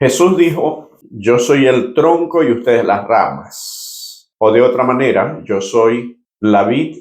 Jesús dijo, yo soy el tronco y ustedes las ramas. O de otra manera, yo soy la vid,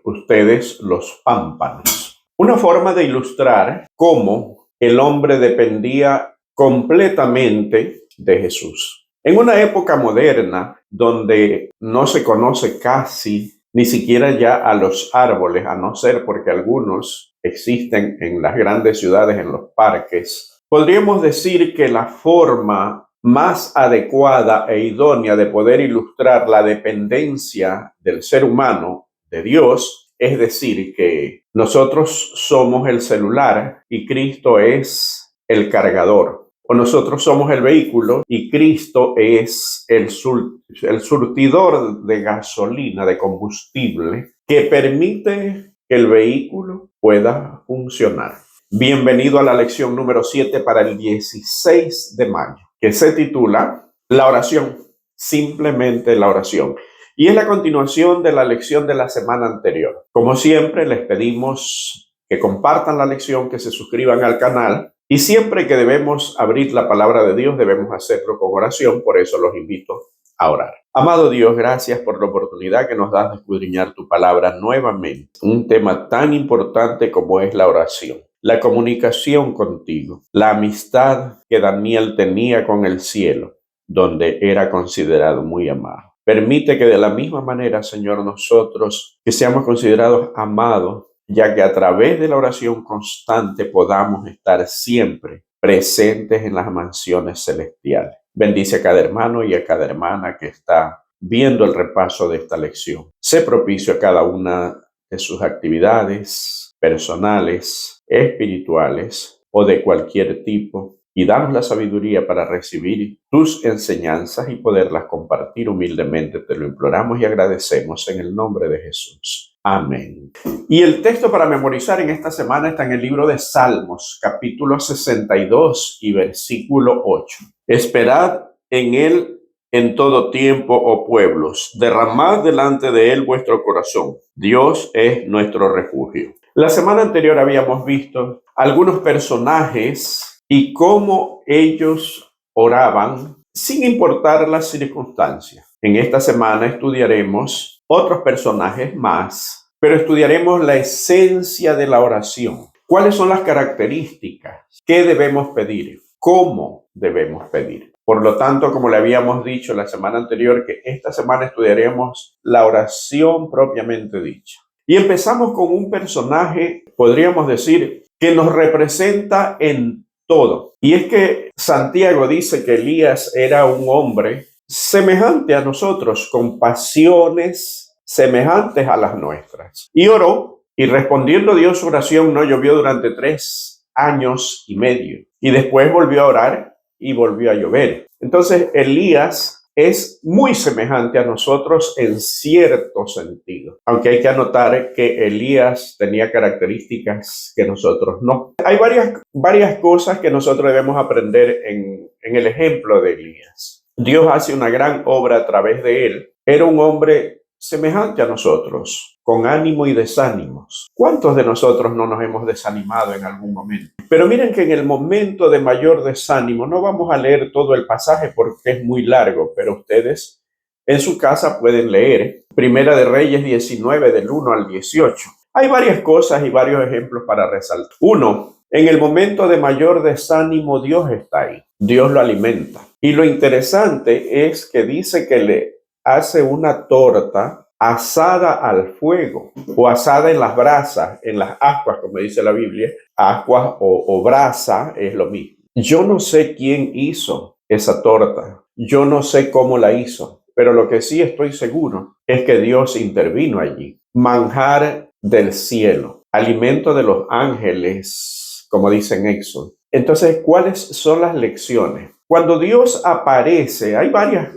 ustedes los pámpanos. Una forma de ilustrar cómo el hombre dependía completamente de Jesús. En una época moderna donde no se conoce casi ni siquiera ya a los árboles, a no ser porque algunos existen en las grandes ciudades, en los parques, podríamos decir que la forma más adecuada e idónea de poder ilustrar la dependencia del ser humano de Dios, es decir, que nosotros somos el celular y Cristo es el cargador. O nosotros somos el vehículo y Cristo es el surtidor de gasolina, de combustible, que permite que el vehículo pueda funcionar. Bienvenido a la lección número 7 para el 16 de mayo, que se titula La oración, simplemente la oración. Y es la continuación de la lección de la semana anterior. Como siempre, les pedimos que compartan la lección, que se suscriban al canal. Y siempre que debemos abrir la palabra de Dios, debemos hacerlo con oración. Por eso los invito a orar. Amado Dios, gracias por la oportunidad que nos das de escudriñar tu palabra nuevamente. Un tema tan importante como es la oración. La comunicación contigo, la amistad que Daniel tenía con el cielo, donde era considerado muy amado. Permite que de la misma manera, Señor, nosotros que seamos considerados amados, ya que a través de la oración constante podamos estar siempre presentes en las mansiones celestiales. Bendice a cada hermano y a cada hermana que está viendo el repaso de esta lección. Sé propicio a cada una de sus actividades personales, espirituales o de cualquier tipo, y danos la sabiduría para recibir tus enseñanzas y poderlas compartir humildemente. Te lo imploramos y agradecemos en el nombre de Jesús. Amén. Y el texto para memorizar en esta semana está en el libro de Salmos, capítulo 62 y versículo 8. Esperad en él en todo tiempo, oh pueblos, derramad delante de él vuestro corazón. Dios es nuestro refugio. La semana anterior habíamos visto algunos personajes y cómo ellos oraban sin importar las circunstancias. En esta semana estudiaremos otros personajes más, pero estudiaremos la esencia de la oración. ¿Cuáles son las características? ¿Qué debemos pedir? ¿Cómo debemos pedir? Por lo tanto, como le habíamos dicho la semana anterior, que esta semana estudiaremos la oración propiamente dicha. Y empezamos con un personaje, podríamos decir, que nos representa en todo. Y es que Santiago dice que Elías era un hombre semejante a nosotros, con pasiones semejantes a las nuestras. Y oró, y respondiendo Dios su oración, no llovió durante 3 años y medio. Y después volvió a orar y volvió a llover. Entonces Elías es muy semejante a nosotros en cierto sentido, aunque hay que anotar que Elías tenía características que nosotros no. Hay varias cosas que nosotros debemos aprender en el ejemplo de Elías. Dios hace una gran obra a través de él. Era un hombre semejante a nosotros, con ánimo y desánimos. ¿Cuántos de nosotros no nos hemos desanimado en algún momento? Pero miren que en el momento de mayor desánimo, no vamos a leer todo el pasaje porque es muy largo, pero ustedes en su casa pueden leer Primera de Reyes 19, del 1 al 18. Hay varias cosas y varios ejemplos para resaltar. Uno, en el momento de mayor desánimo, Dios está ahí. Dios lo alimenta. Y lo interesante es que dice que le hace una torta asada al fuego o asada en las brasas, en las ascuas, como dice la Biblia. Ascuas o brasa es lo mismo. Yo no sé quién hizo esa torta. Yo no sé cómo la hizo, pero lo que sí estoy seguro es que Dios intervino allí. Manjar del cielo, alimento de los ángeles, como dice en Éxodo. Entonces, ¿cuáles son las lecciones? Cuando Dios aparece, hay varias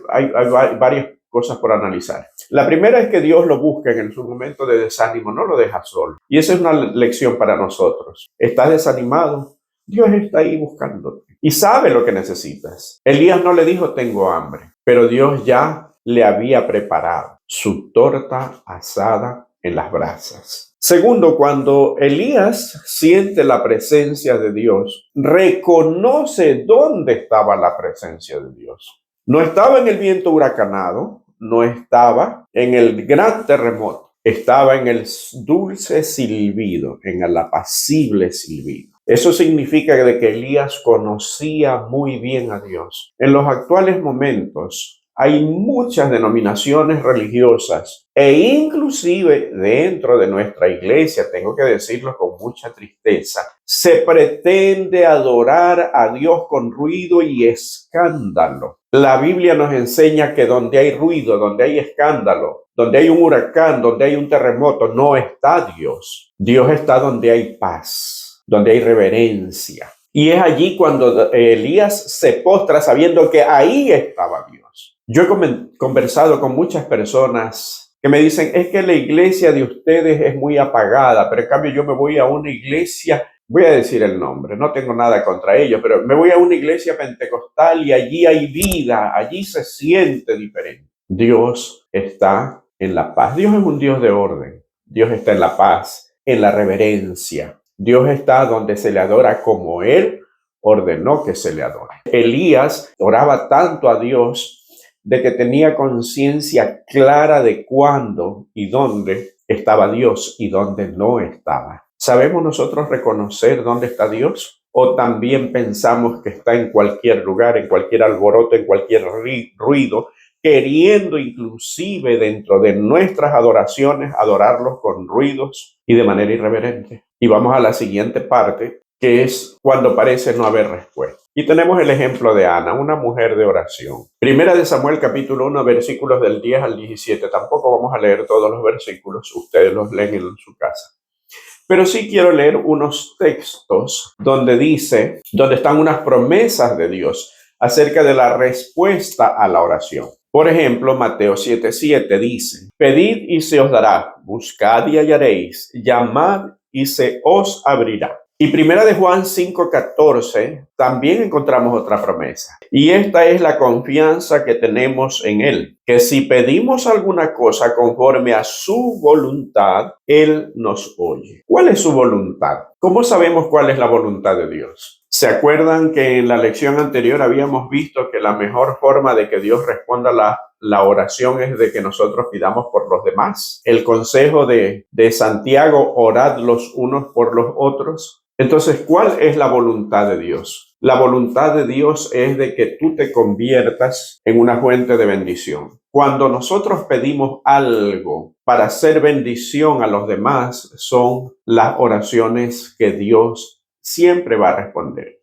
cosas por analizar. La primera es que Dios lo busca en su momento de desánimo, no lo deja solo. Y esa es una lección para nosotros. ¿Estás desanimado? Dios está ahí buscándote y sabe lo que necesitas. Elías no le dijo tengo hambre, pero Dios ya le había preparado su torta asada en las brasas. Segundo, cuando Elías siente la presencia de Dios, reconoce dónde estaba la presencia de Dios. No estaba en el viento huracanado, no estaba en el gran terremoto, estaba en el dulce silbido, en el apacible silbido. Eso significa que Elías conocía muy bien a Dios. En los actuales momentos, hay muchas denominaciones religiosas e inclusive dentro de nuestra iglesia, tengo que decirlo con mucha tristeza, se pretende adorar a Dios con ruido y escándalo. La Biblia nos enseña que donde hay ruido, donde hay escándalo, donde hay un huracán, donde hay un terremoto, no está Dios. Dios está donde hay paz, donde hay reverencia. Y es allí cuando Elías se postra sabiendo que ahí estaba Dios. Yo he conversado con muchas personas que me dicen, es que la iglesia de ustedes es muy apagada, pero en cambio yo me voy a una iglesia, voy a decir el nombre, no tengo nada contra ellos, pero me voy a una iglesia pentecostal y allí hay vida, allí se siente diferente. Dios está en la paz. Dios es un Dios de orden. Dios está en la paz, en la reverencia. Dios está donde se le adora como Él ordenó que se le adore. Elías oraba tanto a Dios de que tenía conciencia clara de cuándo y dónde estaba Dios y dónde no estaba. ¿Sabemos nosotros reconocer dónde está Dios? ¿O también pensamos que está en cualquier lugar, en cualquier alboroto, en cualquier ruido, queriendo inclusive dentro de nuestras adoraciones adorarlos con ruidos y de manera irreverente? Y vamos a la siguiente parte, que es cuando parece no haber respuesta. Y tenemos el ejemplo de Ana, una mujer de oración. Primera de Samuel, capítulo 1, versículos del 10 al 17. Tampoco vamos a leer todos los versículos, ustedes los leen en su casa. Pero sí quiero leer unos textos donde están unas promesas de Dios acerca de la respuesta a la oración. Por ejemplo, Mateo 7:7 dice, pedid y se os dará, buscad y hallaréis, llamad y se os abrirá. Y primera de Juan 5:14 también encontramos otra promesa. Y esta es la confianza que tenemos en Él, que si pedimos alguna cosa conforme a su voluntad, Él nos oye. ¿Cuál es su voluntad? ¿Cómo sabemos cuál es la voluntad de Dios? ¿Se acuerdan que en la lección anterior habíamos visto que la mejor forma de que Dios responda la oración es de que nosotros pidamos por los demás? El consejo de Santiago, orad los unos por los otros. Entonces, ¿cuál es la voluntad de Dios? La voluntad de Dios es de que tú te conviertas en una fuente de bendición. Cuando nosotros pedimos algo para hacer bendición a los demás, son las oraciones que Dios siempre va a responder.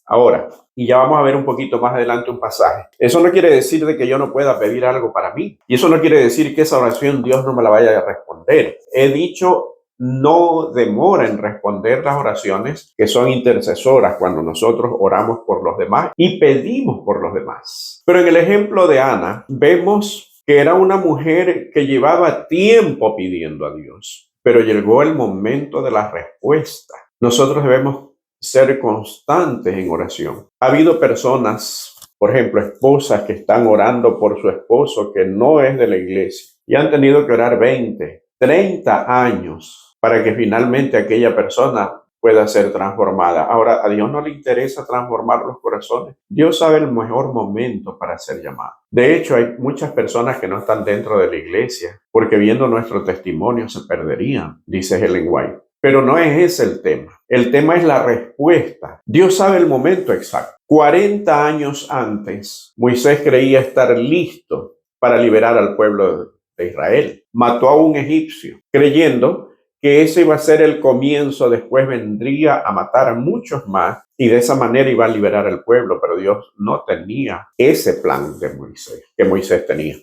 Ahora, y ya vamos a ver un poquito más adelante un pasaje. Eso no quiere decir de que yo no pueda pedir algo para mí. Y eso no quiere decir que esa oración Dios no me la vaya a responder. He dicho, no demora en responder las oraciones que son intercesoras cuando nosotros oramos por los demás y pedimos por los demás. Pero en el ejemplo de Ana, vemos que era una mujer que llevaba tiempo pidiendo a Dios, pero llegó el momento de la respuesta. Nosotros debemos ser constantes en oración. Ha habido personas, por ejemplo, esposas que están orando por su esposo que no es de la iglesia y han tenido que orar 20, 30 años para que finalmente aquella persona pueda ser transformada. Ahora, a Dios no le interesa transformar los corazones. Dios sabe el mejor momento para ser llamado. De hecho, hay muchas personas que no están dentro de la iglesia porque viendo nuestro testimonio se perderían, dice Ellen White. Pero no es ese el tema. El tema es la respuesta. Dios sabe el momento exacto. 40 años antes, Moisés creía estar listo para liberar al pueblo de Israel. Mató a un egipcio, creyendo que ese iba a ser el comienzo, después vendría a matar a muchos más y de esa manera iba a liberar al pueblo, pero Dios no tenía ese plan de Moisés, que Moisés tenía.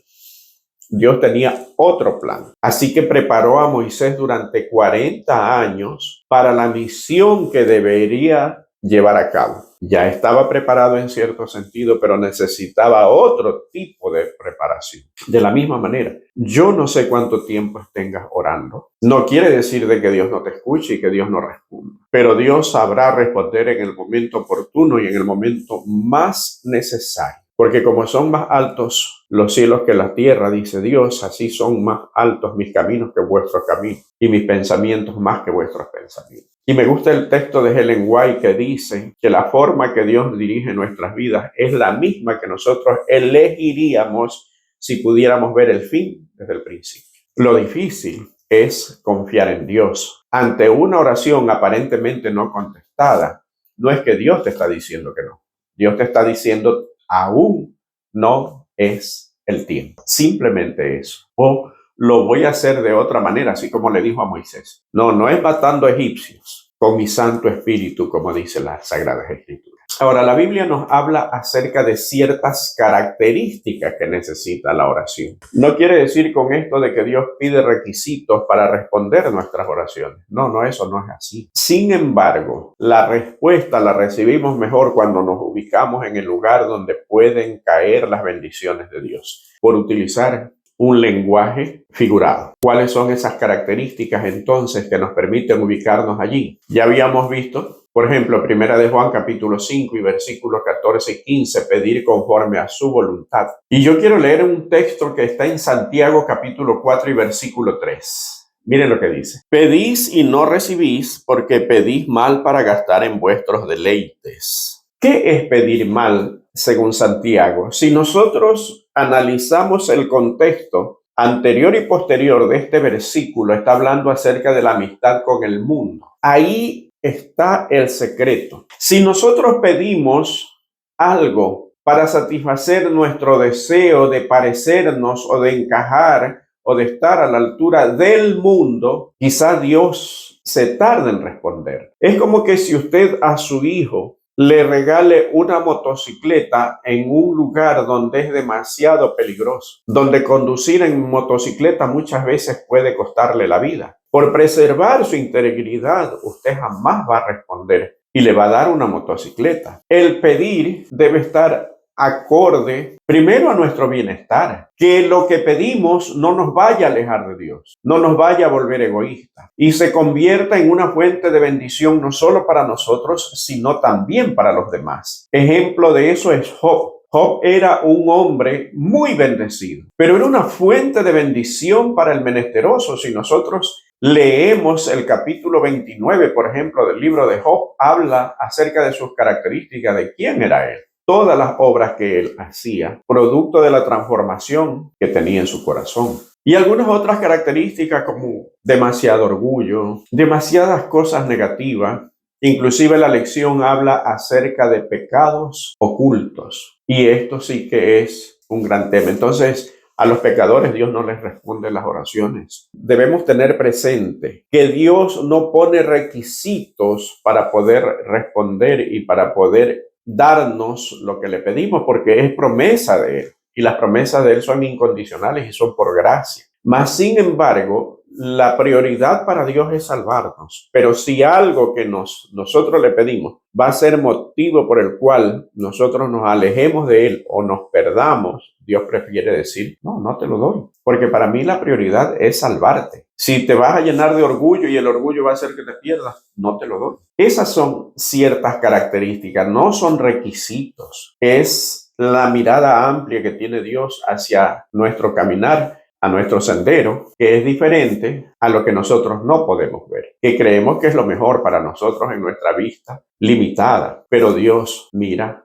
Dios tenía otro plan. Así que preparó a Moisés durante 40 años para la misión que debería llevar a cabo. Ya estaba preparado en cierto sentido, pero necesitaba otro tipo de preparación. De la misma manera, yo no sé cuánto tiempo tengas orando. No quiere decir de que Dios no te escuche y que Dios no responda, pero Dios sabrá responder en el momento oportuno y en el momento más necesario. Porque como son más altos los cielos que la tierra, dice Dios, así son más altos mis caminos que vuestros caminos y mis pensamientos más que vuestros pensamientos. Y me gusta el texto de Ellen White que dice que la forma que Dios dirige nuestras vidas es la misma que nosotros elegiríamos si pudiéramos ver el fin desde el principio. Lo difícil es confiar en Dios. Ante una oración aparentemente no contestada, no es que Dios te está diciendo que no. Dios te está diciendo, aún no es el tiempo. Simplemente eso. O lo voy a hacer de otra manera, así como le dijo a Moisés. No, no es matando egipcios con mi Santo Espíritu, como dice las Sagradas Escrituras. Ahora, la Biblia nos habla acerca de ciertas características que necesita la oración. No quiere decir con esto de que Dios pide requisitos para responder nuestras oraciones. No, eso no es así. Sin embargo, la respuesta la recibimos mejor cuando nos ubicamos en el lugar donde pueden caer las bendiciones de Dios, por utilizar un lenguaje figurado. ¿Cuáles son esas características entonces que nos permiten ubicarnos allí? Ya habíamos visto, por ejemplo, Primera de Juan capítulo 5 y versículos 14 y 15, pedir conforme a su voluntad. Y yo quiero leer un texto que está en Santiago capítulo 4 y versículo 3. Miren lo que dice. Pedís y no recibís porque pedís mal para gastar en vuestros deleites. ¿Qué es pedir mal según Santiago? Si nosotros analizamos el contexto anterior y posterior de este versículo, está hablando acerca de la amistad con el mundo. Ahí está el secreto. Si nosotros pedimos algo para satisfacer nuestro deseo de parecernos o de encajar o de estar a la altura del mundo, quizá Dios se tarde en responder. Es como que si usted a su hijo le regale una motocicleta en un lugar donde es demasiado peligroso, donde conducir en motocicleta muchas veces puede costarle la vida. Por preservar su integridad, usted jamás va a responder y le va a dar una motocicleta. El pedir debe estar acorde primero a nuestro bienestar, que lo que pedimos no nos vaya a alejar de Dios, no nos vaya a volver egoístas y se convierta en una fuente de bendición no solo para nosotros, sino también para los demás. Ejemplo de eso es Job. Job era un hombre muy bendecido, pero era una fuente de bendición para el menesteroso. Si nosotros leemos el capítulo 29, por ejemplo, del libro de Job, habla acerca de sus características, de quién era él. Todas las obras que él hacía, producto de la transformación que tenía en su corazón. Y algunas otras características como demasiado orgullo, demasiadas cosas negativas. Inclusive la lección habla acerca de pecados ocultos. Y esto sí que es un gran tema. Entonces, a los pecadores Dios no les responde las oraciones. Debemos tener presente que Dios no pone requisitos para poder responder y para poder darnos lo que le pedimos, porque es promesa de Él. Y las promesas de Él son incondicionales y son por gracia. Mas, sin embargo, la prioridad para Dios es salvarnos. Pero si algo que nosotros le pedimos va a ser motivo por el cual nosotros nos alejemos de Él o nos perdamos, Dios prefiere decir, no te lo doy. Porque para mí la prioridad es salvarte. Si te vas a llenar de orgullo y el orgullo va a hacer que te pierdas, no te lo doy. Esas son ciertas características, no son requisitos. Es la mirada amplia que tiene Dios hacia nuestro caminar, a nuestro sendero, que es diferente a lo que nosotros no podemos ver, que creemos que es lo mejor para nosotros en nuestra vista limitada, pero Dios mira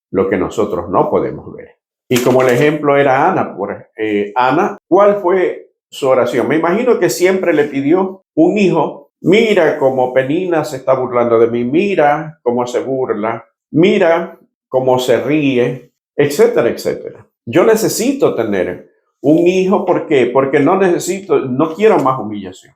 lo que nosotros no podemos ver. Y como el ejemplo era Ana, Ana, ¿cuál fue su oración? Me imagino que siempre le pidió un hijo. Mira cómo Penina se está burlando de mí, mira cómo se burla, mira cómo se ríe, etcétera, etcétera. Yo necesito tener un hijo, ¿por qué? Porque no quiero más humillación.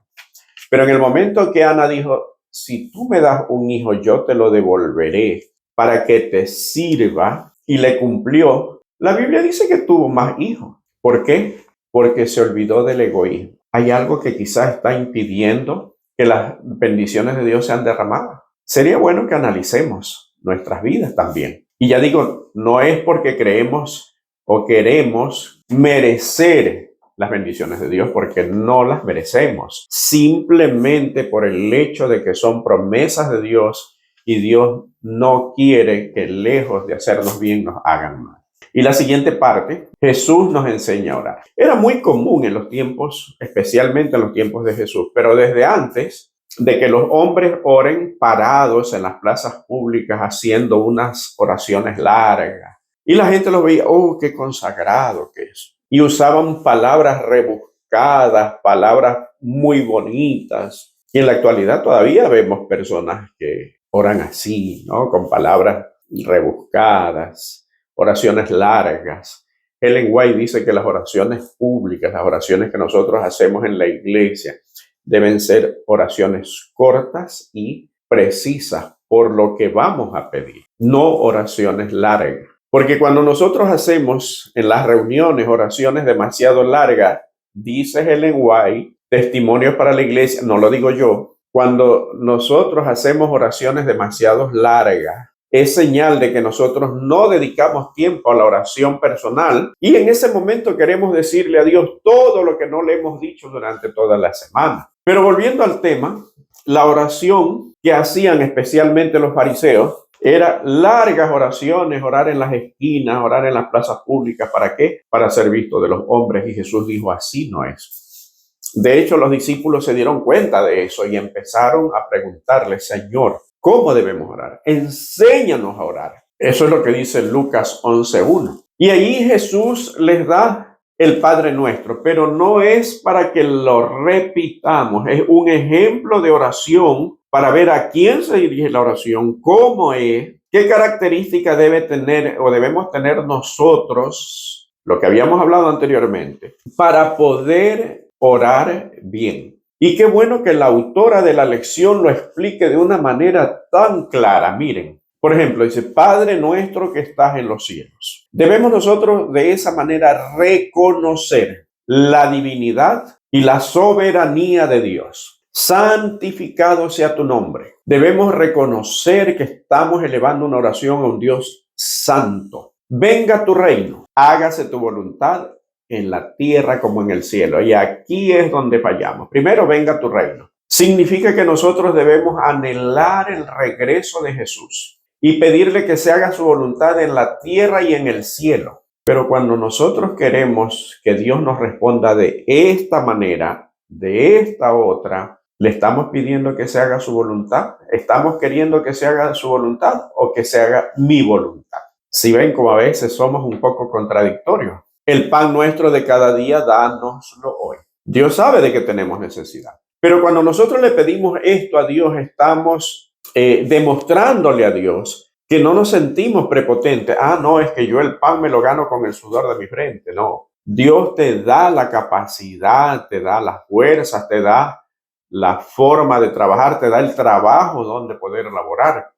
Pero en el momento que Ana dijo, si tú me das un hijo, yo te lo devolveré para que te sirva, y le cumplió, la Biblia dice que tuvo más hijos. ¿Por qué? Porque se olvidó del egoísmo. Hay algo que quizás está impidiendo que las bendiciones de Dios sean derramadas. Sería bueno que analicemos nuestras vidas también. Y ya digo, no es porque creemos o queremos merecer las bendiciones de Dios, porque no las merecemos, simplemente por el hecho de que son promesas de Dios y Dios no quiere que lejos de hacernos bien nos hagan mal. Y la siguiente parte, Jesús nos enseña a orar. Era muy común en los tiempos, especialmente en los tiempos de Jesús, pero desde antes de que los hombres oren parados en las plazas públicas haciendo unas oraciones largas. Y la gente los veía, oh, qué consagrado que es. Y usaban palabras rebuscadas, palabras muy bonitas. Y en la actualidad todavía vemos personas que oran así, ¿no? Con palabras rebuscadas, oraciones largas. Ellen White dice que las oraciones públicas, las oraciones que nosotros hacemos en la iglesia, deben ser oraciones cortas y precisas por lo que vamos a pedir, no oraciones largas. Porque cuando nosotros hacemos en las reuniones oraciones demasiado largas, dice Ellen White, testimonios para la iglesia, no lo digo yo, cuando nosotros hacemos oraciones demasiado largas, es señal de que nosotros no dedicamos tiempo a la oración personal y en ese momento queremos decirle a Dios todo lo que no le hemos dicho durante toda la semana. Pero volviendo al tema, la oración que hacían especialmente los fariseos era largas oraciones, orar en las esquinas, orar en las plazas públicas. ¿Para qué? Para ser visto de los hombres. Y Jesús dijo, así no es. De hecho, los discípulos se dieron cuenta de eso y empezaron a preguntarle, Señor, ¿cómo debemos orar? Enséñanos a orar. Eso es lo que dice Lucas 11:1. Y ahí Jesús les da el Padre Nuestro, pero no es para que lo repitamos, es un ejemplo de oración para ver a quién se dirige la oración, cómo es, qué características debe tener o debemos tener nosotros, lo que habíamos hablado anteriormente, para poder orar bien. Y qué bueno que la autora de la lección lo explique de una manera tan clara. Miren, por ejemplo, dice, Padre nuestro que estás en los cielos. Debemos nosotros de esa manera reconocer la divinidad y la soberanía de Dios. Santificado sea tu nombre. Debemos reconocer que estamos elevando una oración a un Dios santo. Venga tu reino, hágase tu voluntad en la tierra como en el cielo. Y aquí es donde fallamos. Primero, venga tu reino. Significa que nosotros debemos anhelar el regreso de Jesús y pedirle que se haga su voluntad en la tierra y en el cielo. Pero cuando nosotros queremos que Dios nos responda de esta manera, de esta otra, ¿le estamos pidiendo que se haga su voluntad? ¿Estamos queriendo que se haga su voluntad o que se haga mi voluntad? Si ven como a veces somos un poco contradictorios. El pan nuestro de cada día, dánoslo hoy. Dios sabe de que tenemos necesidad. Pero cuando nosotros le pedimos esto a Dios, estamos demostrándole a Dios que no nos sentimos prepotentes. Ah, no, es que yo el pan me lo gano con el sudor de mi frente. No, Dios te da la capacidad, te da las fuerzas, te da la forma de trabajar, te da el trabajo donde poder laborar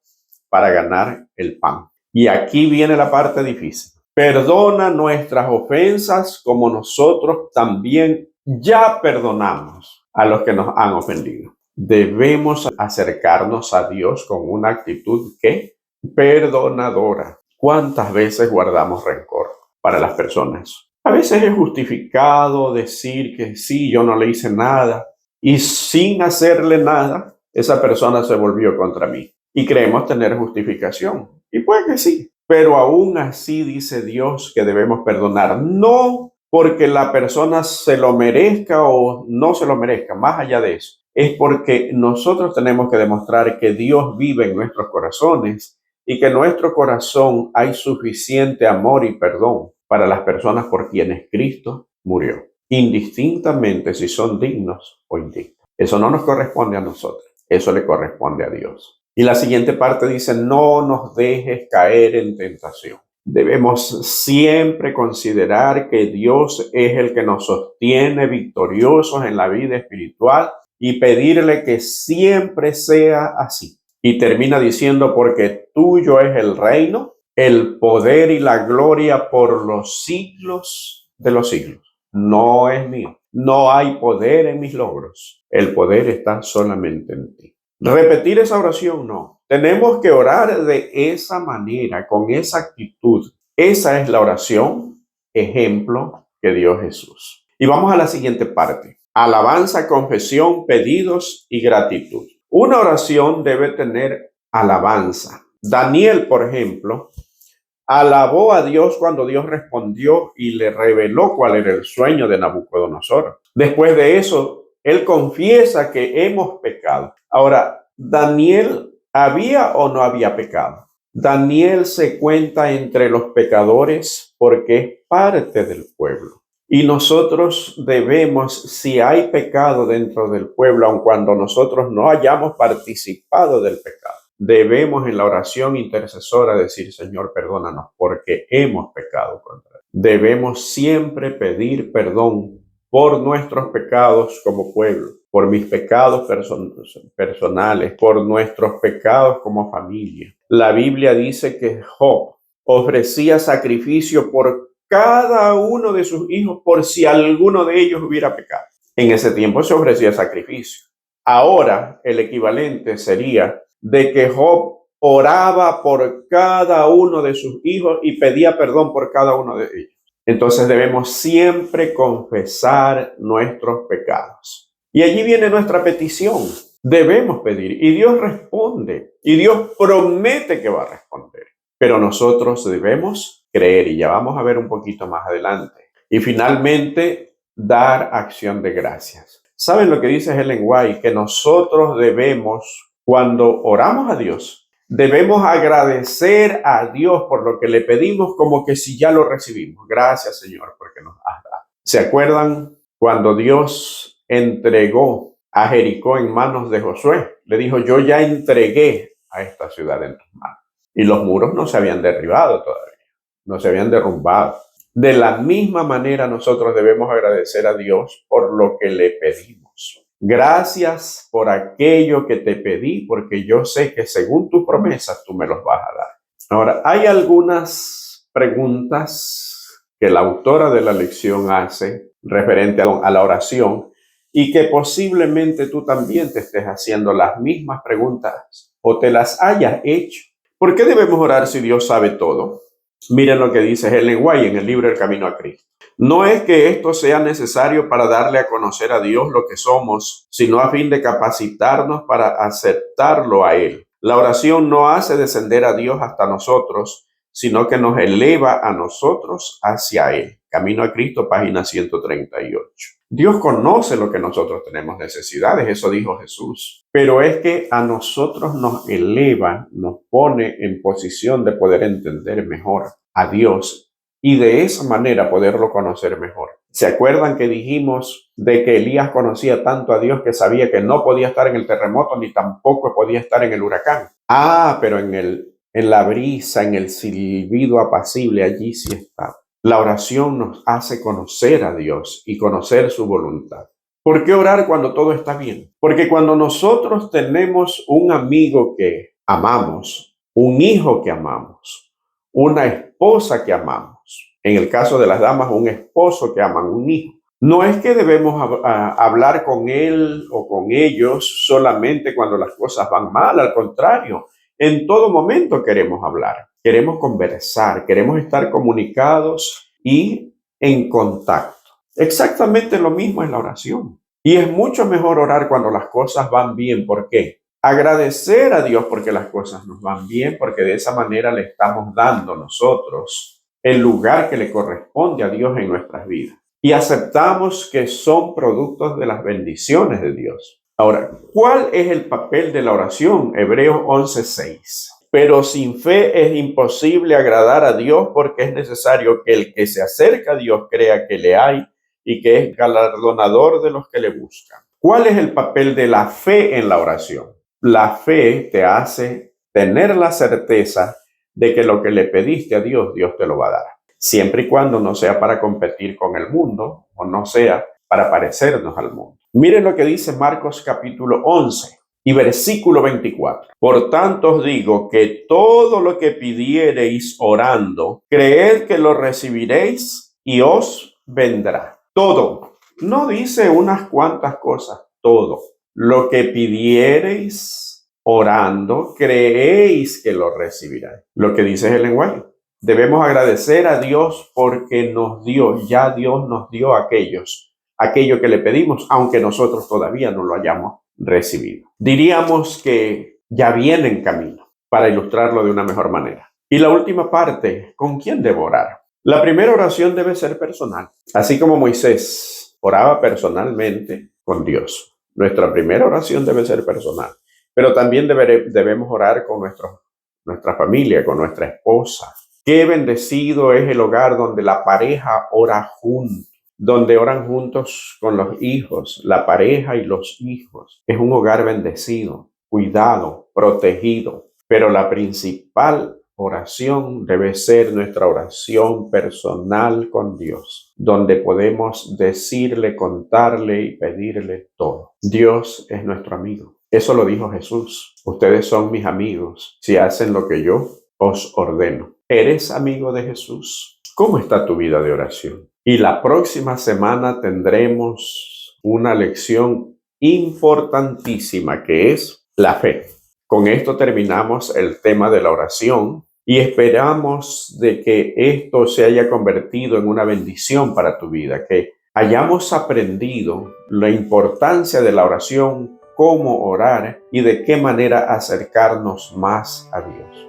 para ganar el pan. Y aquí viene la parte difícil. Perdona nuestras ofensas como nosotros también ya perdonamos a los que nos han ofendido. Debemos acercarnos a Dios con una actitud que perdonadora. ¿Cuántas veces guardamos rencor para las personas? A veces es justificado decir que sí, yo no le hice nada y sin hacerle nada, esa persona se volvió contra mí y creemos tener justificación. Y puede que sí, pero aún así dice Dios que debemos perdonar, no porque la persona se lo merezca o no se lo merezca, más allá de eso, es porque nosotros tenemos que demostrar que Dios vive en nuestros corazones y que en nuestro corazón hay suficiente amor y perdón para las personas por quienes Cristo murió, indistintamente si son dignos o indignos. Eso no nos corresponde a nosotros, eso le corresponde a Dios. Y la siguiente parte dice, no nos dejes caer en tentación. Debemos siempre considerar que Dios es el que nos sostiene victoriosos en la vida espiritual y pedirle que siempre sea así. Y termina diciendo, porque tuyo es el reino, el poder y la gloria por los siglos de los siglos. No es mío. No hay poder en mis logros. El poder está solamente en ti. Repetir esa oración, no. Tenemos que orar de esa manera, con esa actitud. Esa es la oración, ejemplo que dio Jesús. Y vamos a la siguiente parte. Alabanza, confesión, pedidos y gratitud. Una oración debe tener alabanza. Daniel, por ejemplo, alabó a Dios cuando Dios respondió y le reveló cuál era el sueño de Nabucodonosor. Después de eso, él confiesa que hemos pecado. Ahora, ¿Daniel había o no había pecado? Daniel se cuenta entre los pecadores porque es parte del pueblo. Y nosotros debemos, si hay pecado dentro del pueblo, aun cuando nosotros no hayamos participado del pecado, debemos en la oración intercesora decir: Señor, perdónanos porque hemos pecado contra Él. Debemos siempre pedir perdón por nuestros pecados como pueblo, por mis pecados personales, por nuestros pecados como familia. La Biblia dice que Job ofrecía sacrificio por cada uno de sus hijos por si alguno de ellos hubiera pecado. En ese tiempo se ofrecía sacrificio. Ahora el equivalente sería de que Job oraba por cada uno de sus hijos y pedía perdón por cada uno de ellos. Entonces debemos siempre confesar nuestros pecados. Y allí viene nuestra petición. Debemos pedir y Dios responde y Dios promete que va a responder. Pero nosotros debemos creer, y ya vamos a ver un poquito más adelante. Y finalmente, dar acción de gracias. ¿Saben lo que dice Ellen White? Que nosotros debemos, cuando oramos a Dios, debemos agradecer a Dios por lo que le pedimos como que si ya lo recibimos. Gracias, Señor, porque nos has dado. ¿Se acuerdan cuando Dios entregó a Jericó en manos de Josué? Le dijo: yo ya entregué a esta ciudad en tus manos. Y los muros no se habían derribado todavía, no se habían derrumbado. De la misma manera nosotros debemos agradecer a Dios por lo que le pedimos. Gracias por aquello que te pedí, porque yo sé que según tus promesas tú me los vas a dar. Ahora, hay algunas preguntas que la autora de la lección hace referente a la oración y que posiblemente tú también te estés haciendo las mismas preguntas o te las hayas hecho. ¿Por qué debemos orar si Dios sabe todo? Miren lo que dice Ellen White en el libro El Camino a Cristo. No es que esto sea necesario para darle a conocer a Dios lo que somos, sino a fin de capacitarnos para aceptarlo a Él. La oración no hace descender a Dios hasta nosotros, sino que nos eleva a nosotros hacia Él. Camino a Cristo, página 138. Dios conoce lo que nosotros tenemos necesidades, eso dijo Jesús. Pero es que a nosotros nos eleva, nos pone en posición de poder entender mejor a Dios y de esa manera poderlo conocer mejor. ¿Se acuerdan que dijimos de que Elías conocía tanto a Dios que sabía que no podía estar en el terremoto ni tampoco podía estar en el huracán? Pero en la brisa, en el silbido apacible, allí sí está. La oración nos hace conocer a Dios y conocer su voluntad. ¿Por qué orar cuando todo está bien? Porque cuando nosotros tenemos un amigo que amamos, un hijo que amamos, una esposa que amamos, en el caso de las damas, un esposo que aman, un hijo, no es que debemos hablar con él o con ellos solamente cuando las cosas van mal, al contrario, en todo momento queremos hablar, queremos conversar, queremos estar comunicados y en contacto. Exactamente lo mismo es la oración. Y es mucho mejor orar cuando las cosas van bien. ¿Por qué? Agradecer a Dios porque las cosas nos van bien, porque de esa manera le estamos dando nosotros el lugar que le corresponde a Dios en nuestras vidas. Y aceptamos que son productos de las bendiciones de Dios. Ahora, ¿cuál es el papel de la oración? Hebreos 11:6. Pero sin fe es imposible agradar a Dios, porque es necesario que el que se acerca a Dios crea que le hay y que es galardonador de los que le buscan. ¿Cuál es el papel de la fe en la oración? La fe te hace tener la certeza de que lo que le pediste a Dios, Dios te lo va a dar. Siempre y cuando no sea para competir con el mundo o no sea para parecernos al mundo. Miren lo que dice Marcos capítulo 11 y versículo 24. Por tanto os digo que todo lo que pidiereis orando, creed que lo recibiréis y os vendrá. Todo. No dice unas cuantas cosas, todo. Lo que pidiereis orando, creéis que lo recibiráis. Lo que dice Ellen White. Debemos agradecer a Dios porque ya Dios nos dio aquello que le pedimos, aunque nosotros todavía no lo hayamos recibido. Diríamos que ya viene en camino, para ilustrarlo de una mejor manera. Y la última parte, ¿con quién debo orar? La primera oración debe ser personal, así como Moisés oraba personalmente con Dios. Nuestra primera oración debe ser personal, pero también debemos orar con nuestra familia, con nuestra esposa. Qué bendecido es el hogar donde la pareja ora juntos, donde oran juntos con los hijos, la pareja y los hijos. Es un hogar bendecido, cuidado, protegido, pero la principal oración debe ser nuestra oración personal con Dios, donde podemos decirle, contarle y pedirle todo. Dios es nuestro amigo. Eso lo dijo Jesús. Ustedes son mis amigos si hacen lo que yo os ordeno. ¿Eres amigo de Jesús? ¿Cómo está tu vida de oración? Y la próxima semana tendremos una lección importantísima que es la fe. Con esto terminamos el tema de la oración y esperamos de que esto se haya convertido en una bendición para tu vida, que hayamos aprendido la importancia de la oración, cómo orar y de qué manera acercarnos más a Dios.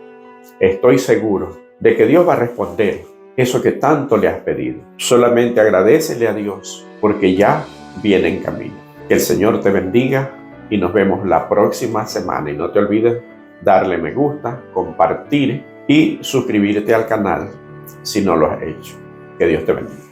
Estoy seguro de que Dios va a responder eso que tanto le has pedido. Solamente agradécele a Dios porque ya viene en camino. Que el Señor te bendiga y nos vemos la próxima semana. Y no te olvides darle me gusta, compartir y suscribirte al canal si no lo has hecho. Que Dios te bendiga.